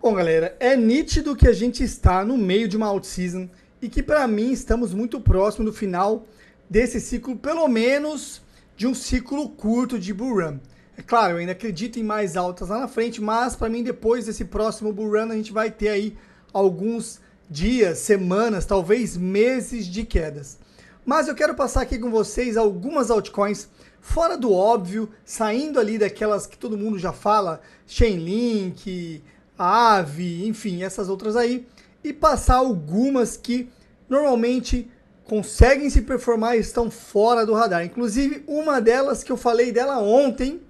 Bom, galera, é nítido que a gente está no meio de uma out-season e que, para mim, estamos muito próximo do final desse ciclo, pelo menos de um ciclo curto de bull run. É claro, eu ainda acredito em mais altas lá na frente, mas para mim, depois desse próximo bull run, a gente vai ter aí alguns dias, semanas, talvez meses de quedas. Mas eu quero passar aqui com vocês algumas altcoins fora do óbvio, saindo ali daquelas que todo mundo já fala, Chainlink, Aave, enfim, essas outras aí, e passar algumas que normalmente conseguem se performar e estão fora do radar. Inclusive, uma delas que eu falei dela ontem,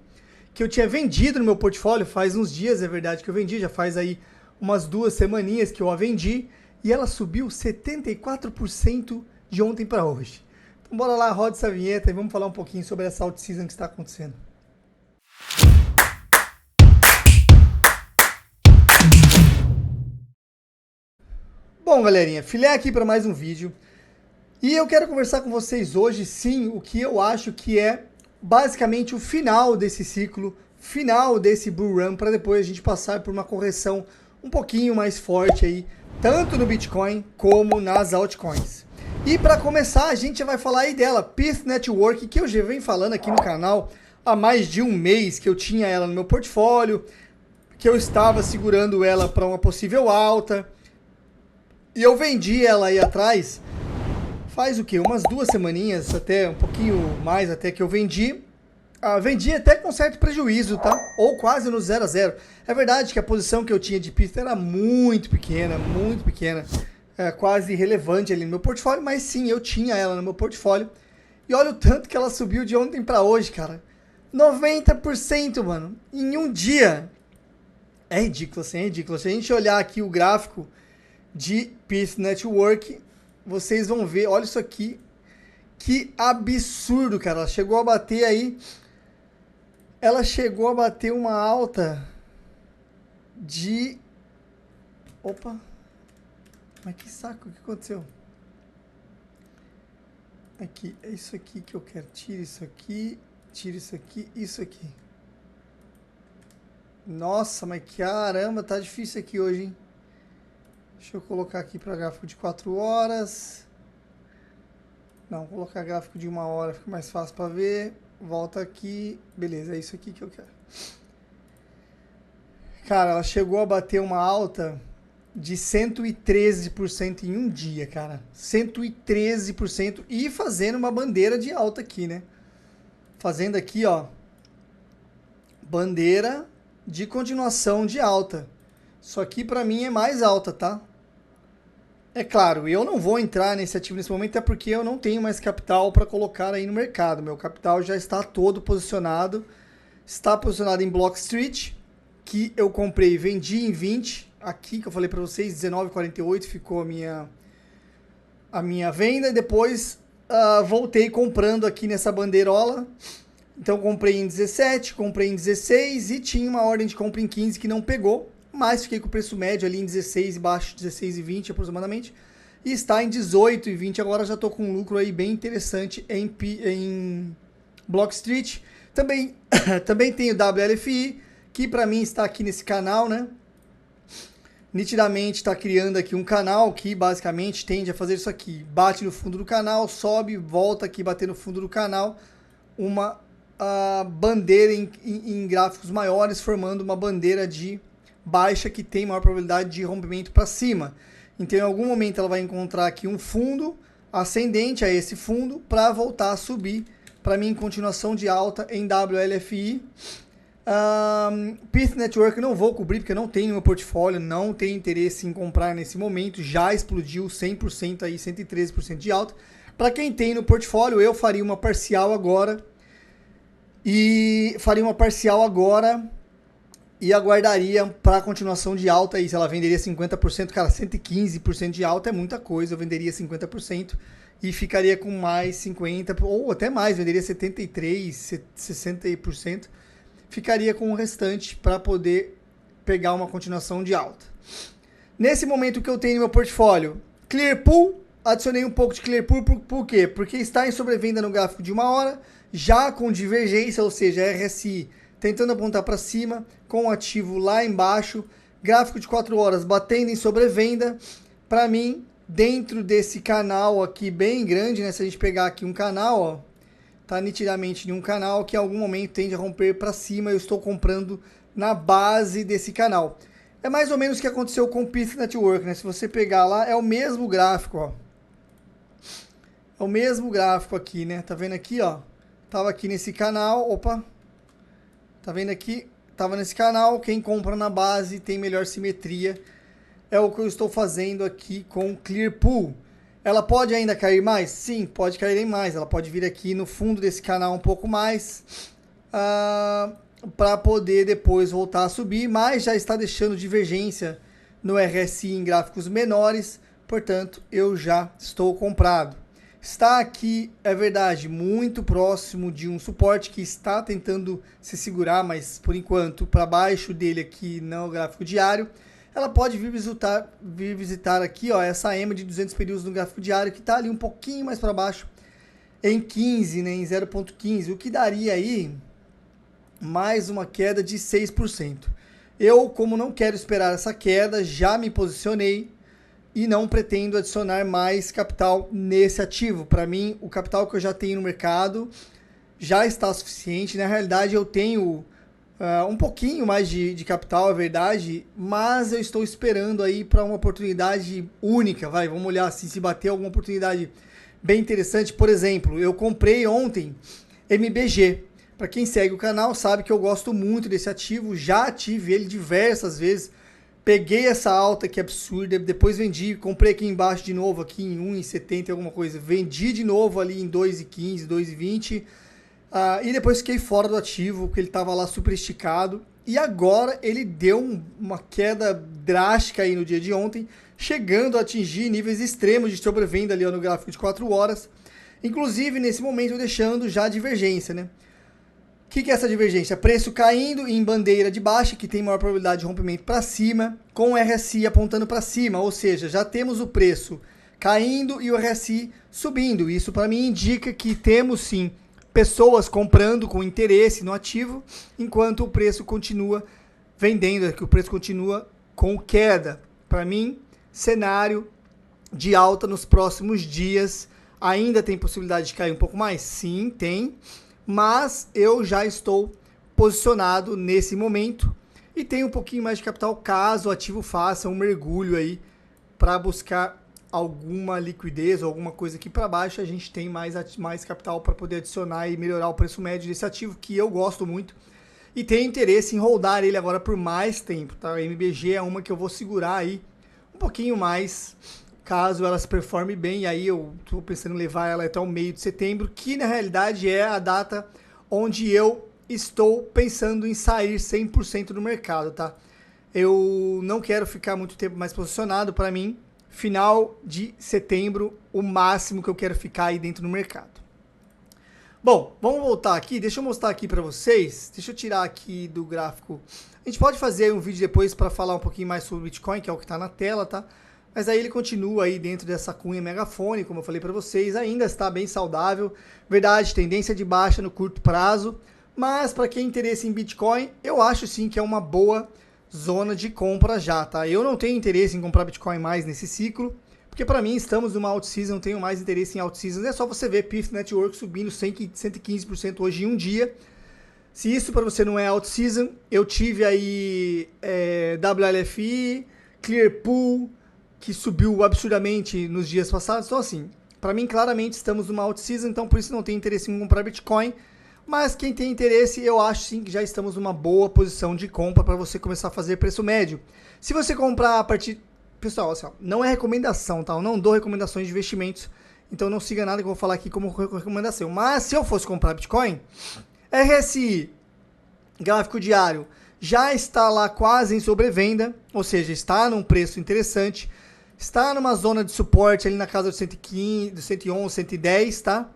que eu tinha vendido no meu portfólio, faz uns dias, é verdade que eu vendi, já faz aí umas 2 semaninhas que eu a vendi, e ela subiu 74% de ontem para hoje. Então bora lá, roda essa vinheta e vamos falar um pouquinho sobre essa out-season que está acontecendo. Bom, galerinha, filé aqui para mais um vídeo. E eu quero conversar com vocês hoje, sim, o que eu acho que é basicamente o final desse ciclo, final desse bull run, para depois a gente passar por uma correção um pouquinho mais forte aí, tanto no Bitcoin como nas altcoins. E para começar, a gente já vai falar aí dela, Pyth Network, que eu já venho falando aqui no canal há mais de um mês, que eu tinha ela no meu portfólio, que eu estava segurando ela para uma possível alta. E eu vendi ela aí atrás, faz o quê? Umas 2 semaninhas, até um pouquinho mais até que eu vendi. Vendi até com certo prejuízo, tá? Ou quase no 0 a 0. É verdade que a posição que eu tinha de Pyth era muito pequena, quase irrelevante ali no meu portfólio, mas sim, eu tinha ela no meu portfólio. E olha o tanto que ela subiu de ontem para hoje, cara. 90%, mano, em um dia. É ridículo, assim, é ridículo. Se a gente olhar aqui o gráfico de Pyth Network, vocês vão ver, olha isso aqui, que absurdo, cara. Ela chegou a bater uma alta de, opa, mas que saco, o que aconteceu? Aqui, é isso aqui que eu quero, tira isso aqui, isso aqui. Nossa, mas caramba, tá difícil aqui hoje, hein? Deixa eu colocar aqui para gráfico de 4 horas. Não, vou colocar gráfico de 1 hora, fica mais fácil para ver. Volta aqui. Beleza, é isso aqui que eu quero. Cara, ela chegou a bater uma alta de 113% em um dia, cara. 113% e fazendo uma bandeira de alta aqui, né? Fazendo aqui, ó, bandeira de continuação de alta. Isso aqui para mim é mais alta, tá? É claro, eu não vou entrar nesse ativo nesse momento, é porque eu não tenho mais capital para colocar aí no mercado. Meu capital já está todo posicionado. Está posicionado em Block Street, que eu comprei e vendi em 20. Aqui que eu falei para vocês, 19,48 ficou a minha venda. E depois voltei comprando aqui nessa bandeirola. Então comprei em 17, comprei em 16 e tinha uma ordem de compra em 15 que não pegou. Mas fiquei com o preço médio ali em 16 e baixo, 16,20 aproximadamente. E está em 18,20. Agora já estou com um lucro aí bem interessante em Block Street. Também tem o WLFI, que para mim está aqui nesse canal, né? Nitidamente está criando aqui um canal que basicamente tende a fazer isso aqui. Bate no fundo do canal, sobe, volta aqui, bater no fundo do canal. Uma bandeira em gráficos maiores, formando uma bandeira de baixa que tem maior probabilidade de rompimento para cima. Então, em algum momento, ela vai encontrar aqui um fundo ascendente a esse fundo para voltar a subir. Para mim, continuação de alta em WLFI. Pyth Network não vou cobrir porque não tem no meu portfólio, não tenho interesse em comprar nesse momento. Já explodiu 100% aí, 113% de alta. Para quem tem no portfólio, eu faria uma parcial agora. E aguardaria para a continuação de alta aí, se ela venderia 50%, cara, 115% de alta é muita coisa, eu venderia 50% e ficaria com mais 50%, ou até mais, venderia 73%, 60%, ficaria com o restante para poder pegar uma continuação de alta. Nesse momento que eu tenho no meu portfólio, Clearpool, adicionei um pouco de Clearpool, por quê? Porque está em sobrevenda no gráfico de 1 hora, já com divergência, ou seja, RSI tentando apontar para cima, com o ativo lá embaixo, Gráfico de 4 horas batendo em sobrevenda. Para mim, dentro desse canal aqui bem grande, né? Se a gente pegar aqui um canal, ó, tá nitidamente em um canal que em algum momento tende a romper para cima. Eu estou comprando na base desse canal. É mais ou menos o que aconteceu com o Pith Network, né? Se você pegar lá, é o mesmo gráfico, ó. É o mesmo gráfico aqui, né? Tá vendo aqui, ó? Tava aqui nesse canal, opa. Tá vendo aqui? Tava nesse canal, quem compra na base tem melhor simetria. É o que eu estou fazendo aqui com Clearpool. Ela pode ainda cair mais? Sim, pode cair mais. Ela pode vir aqui no fundo desse canal um pouco mais. Para poder depois voltar a subir, mas já está deixando divergência no RSI em gráficos menores, portanto eu já estou comprado. Está aqui, é verdade, muito próximo de um suporte que está tentando se segurar, mas por enquanto para baixo dele aqui no gráfico diário. Ela pode vir visitar aqui, ó, essa EMA de 200 períodos no gráfico diário, que está ali um pouquinho mais para baixo, em 15, né, em 0,15, o que daria aí mais uma queda de 6%. Eu, como não quero esperar essa queda, já me posicionei e não pretendo adicionar mais capital nesse ativo. Para mim, o capital que eu já tenho no mercado já está suficiente. Na realidade, eu tenho um pouquinho mais de capital, é verdade, mas eu estou esperando aí para uma oportunidade única. Vamos olhar assim, se bater alguma oportunidade bem interessante. Por exemplo, eu comprei ontem MBG. Para quem segue o canal sabe que eu gosto muito desse ativo, já tive ele diversas vezes, peguei essa alta que é absurda, depois vendi, comprei aqui embaixo de novo, aqui em 1,70 alguma coisa, vendi de novo ali em 2,15, 2,20, e depois fiquei fora do ativo, porque ele estava lá super esticado, e agora ele deu uma queda drástica aí no dia de ontem, chegando a atingir níveis extremos de sobrevenda ali ó, no gráfico de 4 horas, inclusive nesse momento deixando já divergência, né? O que é essa divergência? Preço caindo em bandeira de baixa, que tem maior probabilidade de rompimento para cima, com o RSI apontando para cima, ou seja, já temos o preço caindo e o RSI subindo. Isso para mim indica que temos sim pessoas comprando com interesse no ativo, enquanto o preço continua vendendo, que o preço continua com queda. Para mim, cenário de alta nos próximos dias. Ainda tem possibilidade de cair um pouco mais? Sim, tem. Mas eu já estou posicionado nesse momento e tenho um pouquinho mais de capital caso o ativo faça um mergulho aí para buscar alguma liquidez ou alguma coisa aqui para baixo. A gente tem mais capital para poder adicionar e melhorar o preço médio desse ativo, que eu gosto muito e tenho interesse em holdar ele agora por mais tempo, tá? A MBG é uma que eu vou segurar aí um pouquinho mais, caso ela se performe bem, aí eu estou pensando em levar ela até o meio de setembro, que na realidade é a data onde eu estou pensando em sair 100% do mercado, tá? Eu não quero ficar muito tempo mais posicionado. Para mim, final de setembro, o máximo que eu quero ficar aí dentro do mercado. Bom, vamos voltar aqui, deixa eu mostrar aqui para vocês, deixa eu tirar aqui do gráfico. A gente pode fazer um vídeo depois para falar um pouquinho mais sobre o Bitcoin, que é o que está na tela, tá? Mas aí ele continua aí dentro dessa cunha megafone, como eu falei para vocês, ainda está bem saudável. Verdade, tendência de baixa no curto prazo, mas para quem tem interesse em Bitcoin, eu acho sim que é uma boa zona de compra já, tá? Eu não tenho interesse em comprar Bitcoin mais nesse ciclo, porque para mim estamos numa out-season, tenho mais interesse em out-season. É só você ver Pith Network subindo 115% hoje em um dia. Se isso para você não é out-season, eu tive aí WLFI, Clearpool, que subiu absurdamente nos dias passados. Então, assim, para mim, claramente, estamos numa out-season, então por isso não tenho interesse em comprar Bitcoin. Mas quem tem interesse, eu acho sim que já estamos numa boa posição de compra para você começar a fazer preço médio. Se você comprar a partir... Pessoal, assim, ó, não é recomendação, tá? Eu não dou recomendações de investimentos, então não siga nada que eu vou falar aqui como recomendação. Mas se eu fosse comprar Bitcoin, RSI, gráfico diário, já está lá quase em sobrevenda, ou seja, está num preço interessante, está numa zona de suporte ali na casa do 115, do 111, 110, tá?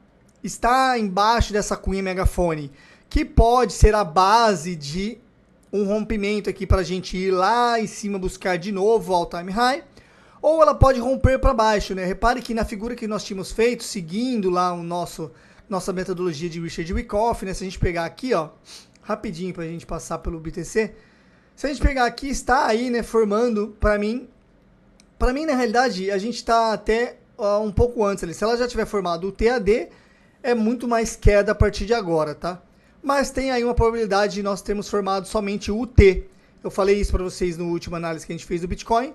Está embaixo dessa cunha megafone, que pode ser a base de um rompimento aqui para a gente ir lá em cima buscar de novo o all-time high, ou ela pode romper para baixo, né? Repare que na figura que nós tínhamos feito, seguindo lá nossa metodologia de Richard Wyckoff, né? Se a gente pegar aqui, ó, rapidinho para a gente passar pelo BTC, Se a gente pegar aqui, está aí, né, formando, para mim, na realidade, a gente está até um pouco antes ali. Se ela já tiver formado o TAD, é muito mais queda a partir de agora, tá? Mas tem aí uma probabilidade de nós termos formado somente o T. Eu falei isso para vocês no último análise que a gente fez do Bitcoin.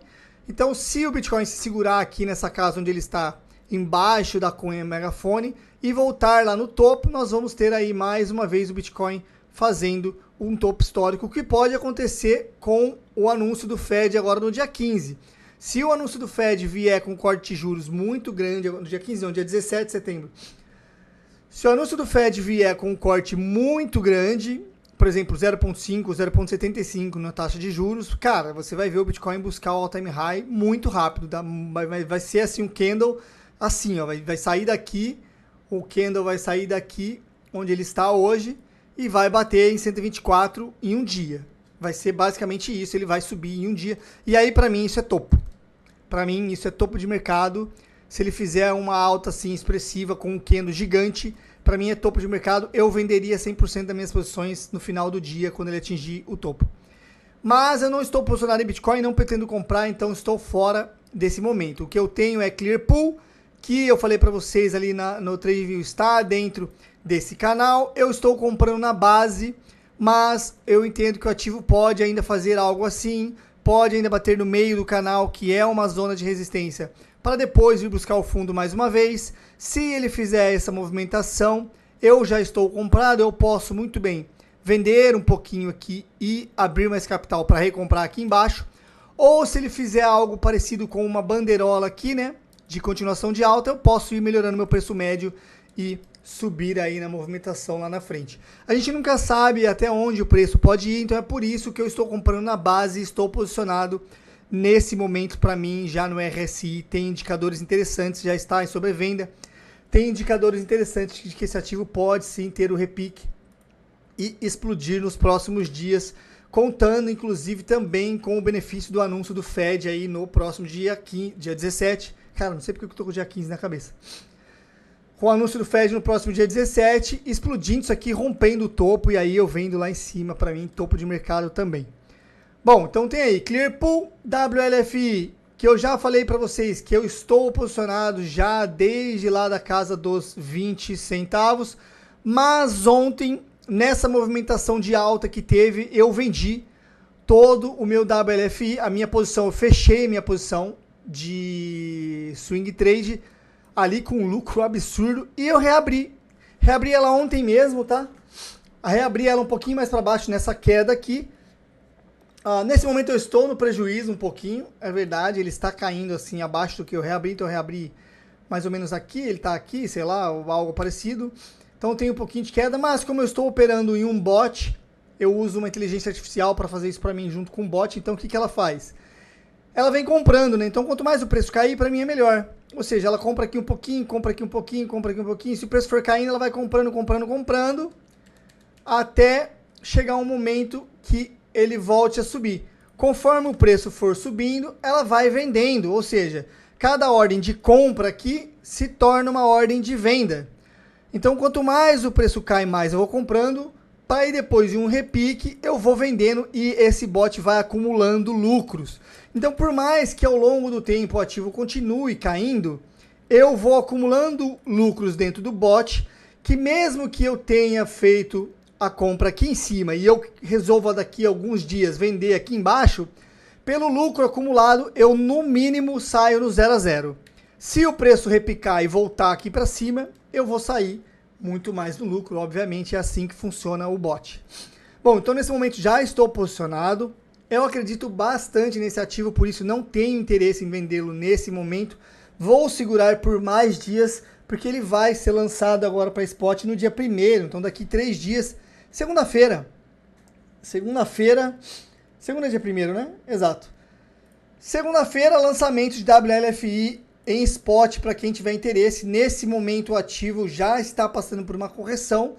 Então, se o Bitcoin se segurar aqui nessa casa onde ele está, embaixo da Coin Megafone, e voltar lá no topo, nós vamos ter aí mais uma vez o Bitcoin fazendo um topo histórico, que pode acontecer com o anúncio do Fed agora no dia 15. Se o anúncio do Fed vier com corte de juros muito grande, no dia 15 não, dia 17 de setembro, se o anúncio do Fed vier com um corte muito grande, por exemplo, 0,5, 0,75 na taxa de juros, cara, você vai ver o Bitcoin buscar o all-time high muito rápido. Vai ser assim um candle, assim, ó, vai sair daqui, o candle vai sair daqui, onde ele está hoje, e vai bater em 124 em um dia. Vai ser basicamente isso, ele vai subir em um dia. E aí, para mim, isso é topo. Para mim, isso é topo de mercado. Se ele fizer uma alta assim expressiva com um candle gigante, para mim é topo de mercado. Eu venderia 100% das minhas posições no final do dia, quando ele atingir o topo. Mas eu não estou posicionado em Bitcoin, não pretendo comprar, então estou fora desse momento. O que eu tenho é Clearpool, que eu falei para vocês ali no TradingView, está dentro desse canal. Eu estou comprando na base, mas eu entendo que o ativo pode ainda fazer algo assim, pode ainda bater no meio do canal, que é uma zona de resistência, para depois vir buscar o fundo mais uma vez. Se ele fizer essa movimentação, eu já estou comprado, eu posso muito bem vender um pouquinho aqui e abrir mais capital para recomprar aqui embaixo. Ou se ele fizer algo parecido com uma bandeirola aqui, né, de continuação de alta, eu posso ir melhorando meu preço médio e subir aí na movimentação lá na frente. A gente nunca sabe até onde o preço pode ir, então é por isso que eu estou comprando na base e estou posicionado nesse momento. Para mim, já no RSI, tem indicadores interessantes, já está em sobrevenda, tem indicadores interessantes de que esse ativo pode sim ter o repique e explodir nos próximos dias, contando inclusive também com o benefício do anúncio do Fed aí no próximo dia 17. Cara, não sei porque eu estou com o dia 15 na cabeça. Com o anúncio do Fed no próximo dia 17, explodindo isso aqui, rompendo o topo, e aí eu vendo lá em cima, para mim, topo de mercado também. Bom, então tem aí Clearpool, WLFI, que eu já falei para vocês que eu estou posicionado já desde lá da casa dos 20 centavos, mas ontem, nessa movimentação de alta que teve, eu vendi todo o meu WLFI, a minha posição, eu fechei minha posição de swing trade ali com um lucro absurdo, e eu reabri ela ontem mesmo, tá? Reabri ela um pouquinho mais para baixo nessa queda aqui. Nesse momento eu estou no prejuízo um pouquinho, é verdade, ele está caindo assim abaixo do que eu reabri, então eu reabri mais ou menos aqui, ele está aqui, sei lá, algo parecido. Então tem um pouquinho de queda, mas como eu estou operando em um bot, eu uso uma inteligência artificial para fazer isso para mim junto com o bot. Então o que ela faz? Ela vem comprando, né? Então quanto mais o preço cair, para mim é melhor. Ou seja, ela compra aqui um pouquinho, compra aqui um pouquinho, compra aqui um pouquinho. Se o preço for caindo, ela vai comprando, até chegar um momento que ele volte a subir. Conforme o preço for subindo, ela vai vendendo. Ou seja, cada ordem de compra aqui se torna uma ordem de venda. Então, quanto mais o preço cai, mais eu vou comprando, para aí depois de um repique, eu vou vendendo e esse bot vai acumulando lucros. Então, por mais que ao longo do tempo o ativo continue caindo, eu vou acumulando lucros dentro do bot, que mesmo que eu tenha feito a compra aqui em cima e eu resolva daqui a alguns dias vender aqui embaixo, pelo lucro acumulado, eu no mínimo saio no 0 a 0. Se o preço repicar e voltar aqui para cima, eu vou sair muito mais no lucro. Obviamente é assim que funciona o bot. Bom, então nesse momento já estou posicionado. Eu acredito bastante nesse ativo, por isso não tenho interesse em vendê-lo nesse momento. Vou segurar por mais dias, porque ele vai ser lançado agora para spot no dia 1º. Então daqui 3 dias, segunda-feira. Segunda é dia 1º, né? Exato. Segunda-feira, lançamento de WLFI em spot para quem tiver interesse. Nesse momento o ativo já está passando por uma correção.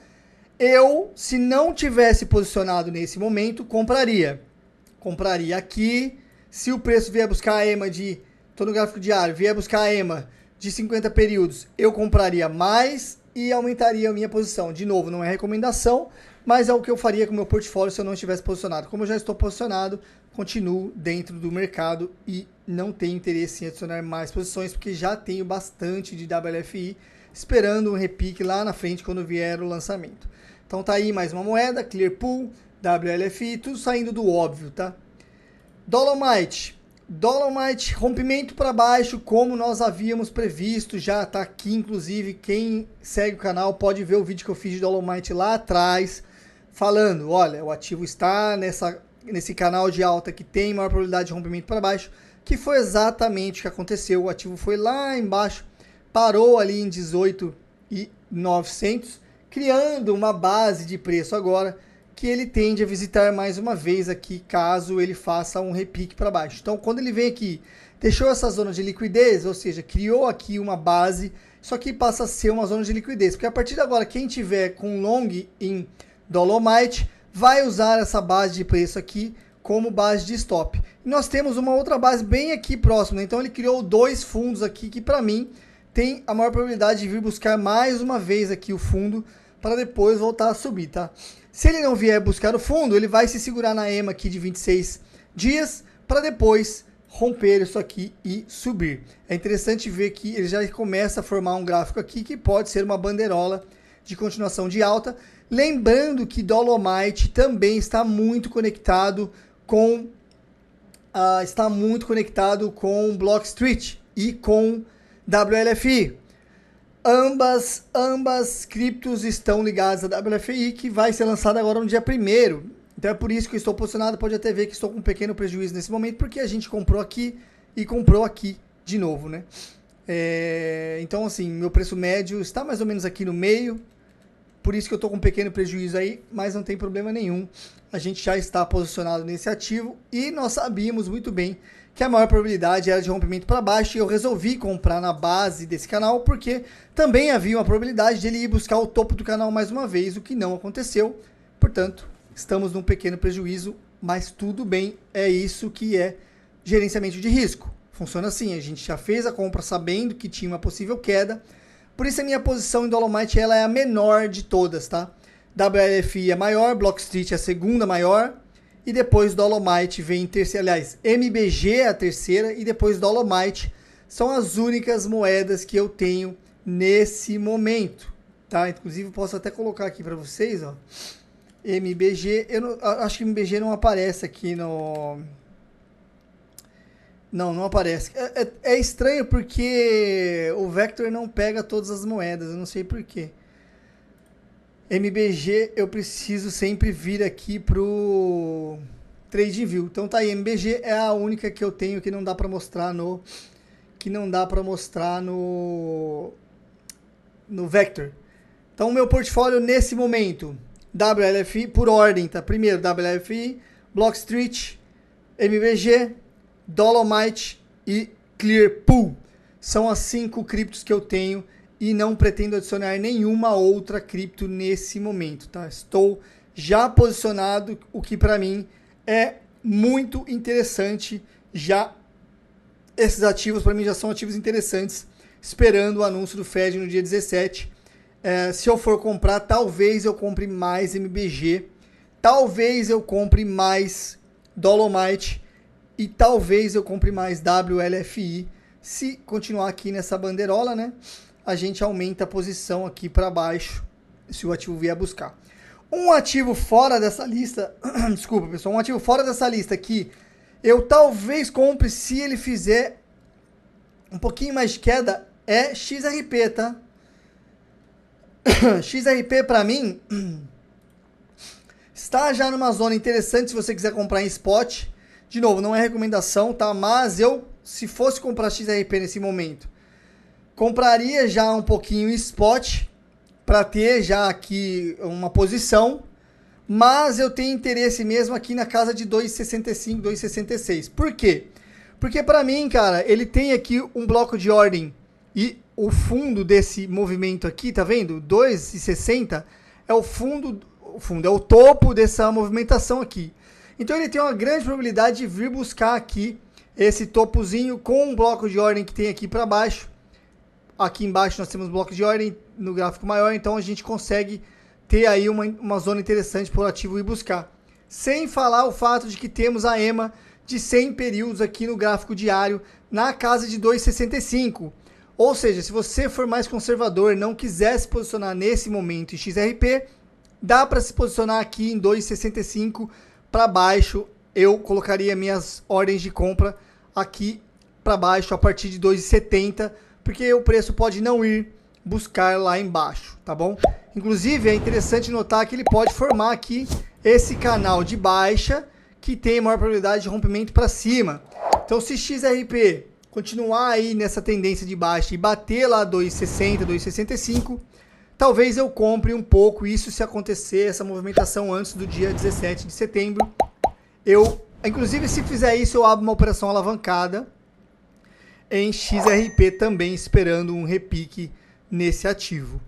Eu, se não tivesse posicionado nesse momento, compraria. Compraria aqui. Se o preço vier buscar a EMA de... Estou no gráfico diário. Vier buscar a EMA de 50 períodos, eu compraria mais e aumentaria a minha posição. De novo, não é recomendação, mas é o que eu faria com o meu portfólio se eu não estivesse posicionado. Como eu já estou posicionado, continuo dentro do mercado e não tenho interesse em adicionar mais posições, porque já tenho bastante de WLFI, esperando um repique lá na frente quando vier o lançamento. Então tá aí mais uma moeda, Clearpool, WLFI, tudo saindo do óbvio, tá? Dolomite, rompimento para baixo, como nós havíamos previsto, já tá aqui, inclusive, quem segue o canal pode ver o vídeo que eu fiz de Dolomite lá atrás, falando, olha, o ativo está nesse canal de alta que tem maior probabilidade de rompimento para baixo, que foi exatamente o que aconteceu, o ativo foi lá embaixo, parou ali em 18.900, criando uma base de preço agora, que ele tende a visitar mais uma vez aqui, caso ele faça um repique para baixo. Então, quando ele vem aqui, deixou essa zona de liquidez, ou seja, criou aqui uma base, só que passa a ser uma zona de liquidez, porque a partir de agora, quem tiver com long em Dolomite, vai usar essa base de preço aqui como base de stop. E nós temos uma outra base bem aqui próximo, né? Então ele criou dois fundos aqui, que para mim tem a maior probabilidade de vir buscar mais uma vez aqui o fundo, para depois voltar a subir, tá? Se ele não vier buscar o fundo, ele vai se segurar na EMA aqui de 26 dias para depois romper isso aqui e subir. É interessante ver que ele já começa a formar um gráfico aqui que pode ser uma bandeirola de continuação de alta. Lembrando que Dolomite também está muito conectado com Blockstreet e com WLFI. Ambas criptos estão ligadas à WLFI, que vai ser lançada agora no dia 1º. Então é por isso que eu estou posicionado. Pode até ver que estou com um pequeno prejuízo nesse momento, porque a gente comprou aqui e comprou aqui de novo, né? Então, assim, meu preço médio está mais ou menos aqui no meio. Por isso que eu estou com um pequeno prejuízo aí, mas não tem problema nenhum. A gente já está posicionado nesse ativo e nós sabíamos muito bem que a maior probabilidade era de rompimento para baixo, e eu resolvi comprar na base desse canal, porque também havia uma probabilidade de ele ir buscar o topo do canal mais uma vez, o que não aconteceu. Portanto, estamos num pequeno prejuízo, mas tudo bem, é isso que é gerenciamento de risco. Funciona assim, a gente já fez a compra sabendo que tinha uma possível queda, por isso a minha posição em Dolomite ela é a menor de todas, tá? WLFI é maior, Blockstreet é a segunda maior, e depois Dolomite vem em terceira, aliás, MBG é a terceira, e depois Dolomite. São as únicas moedas que eu tenho nesse momento, tá? Inclusive, posso até colocar aqui para vocês, ó. MBG, acho que MBG não aparece aqui no... Não aparece. É estranho porque o Vector não pega todas as moedas, eu não sei porquê. MBG eu preciso sempre vir aqui pro TradingView. Então tá aí, MBG é a única que eu tenho que não dá para mostrar no Vector. Então o meu portfólio nesse momento, WLFI por ordem, tá? Primeiro WLFI, Blockstreet, MBG, Dolomite e Clearpool. São as 5 criptos que eu tenho e não pretendo adicionar nenhuma outra cripto nesse momento, tá? Estou já posicionado, o que para mim é muito interessante. Já esses ativos para mim já são ativos interessantes, esperando o anúncio do Fed no dia 17. Se eu for comprar, talvez eu compre mais MBG, talvez eu compre mais Dolomite e talvez eu compre mais WLFI. Se continuar aqui nessa bandeirola, né? A gente aumenta a posição aqui para baixo, se o ativo vier buscar. Um ativo fora dessa lista, desculpa pessoal, um ativo fora dessa lista aqui, eu talvez compre se ele fizer um pouquinho mais de queda, é XRP, tá? XRP para mim está já numa zona interessante se você quiser comprar em spot. De novo, não é recomendação, tá? Mas eu, se fosse comprar XRP nesse momento, compraria já um pouquinho spot para ter já aqui uma posição, mas eu tenho interesse mesmo aqui na casa de 2,65, 2,66. Por quê? Porque para mim, cara, ele tem aqui um bloco de ordem e o fundo desse movimento aqui, tá vendo? 2,60 é o fundo, é o topo dessa movimentação aqui. Então ele tem uma grande probabilidade de vir buscar aqui esse topozinho com um bloco de ordem que tem aqui para baixo. Aqui embaixo nós temos bloco de ordem no gráfico maior, então a gente consegue ter aí uma zona interessante para o ativo ir buscar. Sem falar o fato de que temos a EMA de 100 períodos aqui no gráfico diário na casa de 2,65. Ou seja, se você for mais conservador, não quiser se posicionar nesse momento em XRP, dá para se posicionar aqui em 2,65 para baixo. Eu colocaria minhas ordens de compra aqui para baixo a partir de 2,70, porque o preço pode não ir buscar lá embaixo, tá bom? Inclusive é interessante notar que ele pode formar aqui esse canal de baixa que tem maior probabilidade de rompimento para cima. Então se XRP continuar aí nessa tendência de baixa e bater lá 2,60, 2,65, talvez eu compre um pouco, isso se acontecer, essa movimentação antes do dia 17 de setembro. Inclusive, se fizer isso, eu abro uma operação alavancada em XRP também, esperando um repique nesse ativo.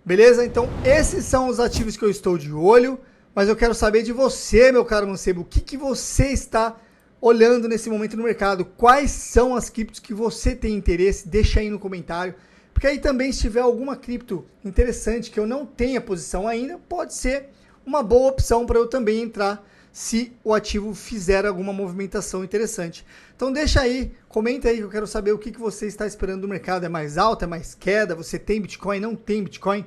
Beleza? Então, esses são os ativos que eu estou de olho, mas eu quero saber de você, meu caro mancebo, o que você está olhando nesse momento no mercado? Quais são as criptos que você tem interesse? Deixa aí no comentário. Porque aí também, se tiver alguma cripto interessante que eu não tenha posição ainda, pode ser uma boa opção para eu também entrar se o ativo fizer alguma movimentação interessante. Então deixa aí, comenta aí que eu quero saber o que você está esperando do mercado. É mais alta, é mais queda? Você tem Bitcoin, não tem Bitcoin?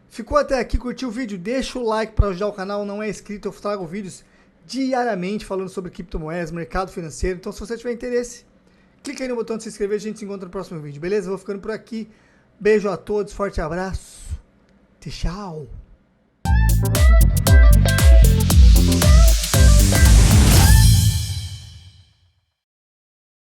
Ficou até aqui, curtiu o vídeo? Deixa o like para ajudar o canal, não é inscrito, eu trago vídeos diariamente falando sobre criptomoedas, mercado financeiro. Então se você tiver interesse, clica aí no botão de se inscrever, a gente se encontra no próximo vídeo, beleza? Vou ficando por aqui. Beijo a todos, forte abraço. Tchau.